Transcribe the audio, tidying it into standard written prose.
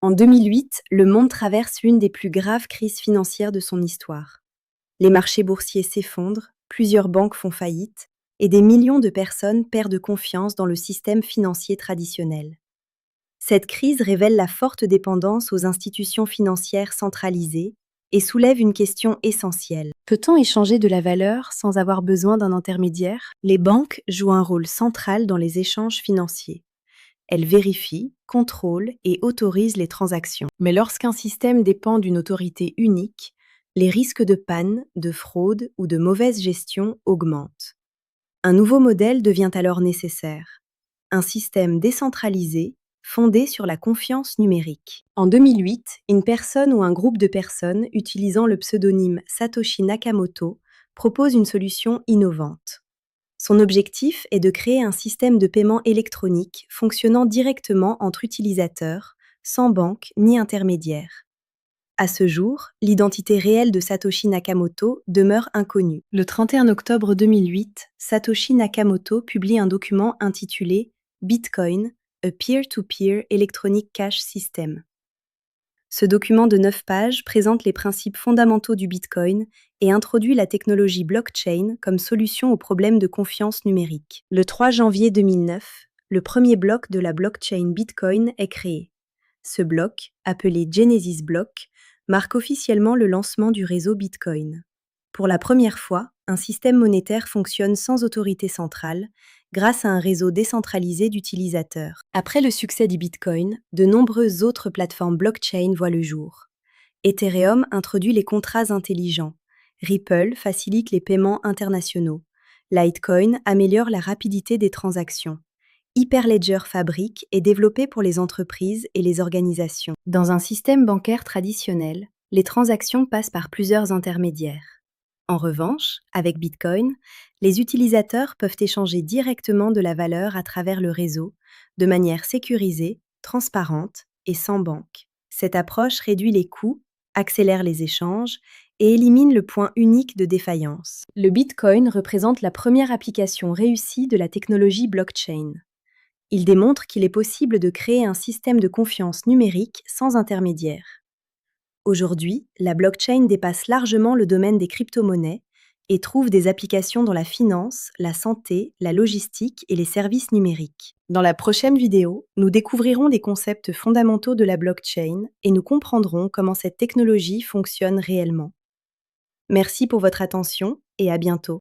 En 2008, le monde traverse l'une des plus graves crises financières de son histoire. Les marchés boursiers s'effondrent, plusieurs banques font faillite, et des millions de personnes perdent confiance dans le système financier traditionnel. Cette crise révèle la forte dépendance aux institutions financières centralisées et soulève une question essentielle. Peut-on échanger de la valeur sans avoir besoin d'un intermédiaire? Les banques jouent un rôle central dans les échanges financiers. Elles vérifient, contrôlent et autorisent les transactions. Mais lorsqu'un système dépend d'une autorité unique, les risques de panne, de fraude ou de mauvaise gestion augmentent. Un nouveau modèle devient alors nécessaire. Un système décentralisé, fondé sur la confiance numérique. En 2008, une personne ou un groupe de personnes utilisant le pseudonyme Satoshi Nakamoto propose une solution innovante. Son objectif est de créer un système de paiement électronique fonctionnant directement entre utilisateurs, sans banque ni intermédiaire. À ce jour, l'identité réelle de Satoshi Nakamoto demeure inconnue. Le 31 octobre 2008, Satoshi Nakamoto publie un document intitulé Bitcoin, a Peer-to-Peer Electronic Cash System. Ce document de 9 pages présente les principes fondamentaux du Bitcoin et introduit la technologie blockchain comme solution aux problèmes de confiance numérique. Le 3 janvier 2009, le premier bloc de la blockchain Bitcoin est créé. Ce bloc, appelé Genesis Block, marque officiellement le lancement du réseau Bitcoin. Pour la première fois, un système monétaire fonctionne sans autorité centrale, grâce à un réseau décentralisé d'utilisateurs. Après le succès du Bitcoin, de nombreuses autres plateformes blockchain voient le jour. Ethereum introduit les contrats intelligents. Ripple facilite les paiements internationaux. Litecoin améliore la rapidité des transactions. Hyperledger Fabric est développé pour les entreprises et les organisations. Dans un système bancaire traditionnel, les transactions passent par plusieurs intermédiaires. En revanche, avec Bitcoin, les utilisateurs peuvent échanger directement de la valeur à travers le réseau, de manière sécurisée, transparente et sans banque. Cette approche réduit les coûts, accélère les échanges et élimine le point unique de défaillance. Le Bitcoin représente la première application réussie de la technologie blockchain. Il démontre qu'il est possible de créer un système de confiance numérique sans intermédiaire. Aujourd'hui, la blockchain dépasse largement le domaine des crypto-monnaies et trouve des applications dans la finance, la santé, la logistique et les services numériques. Dans la prochaine vidéo, nous découvrirons des concepts fondamentaux de la blockchain et nous comprendrons comment cette technologie fonctionne réellement. Merci pour votre attention et à bientôt.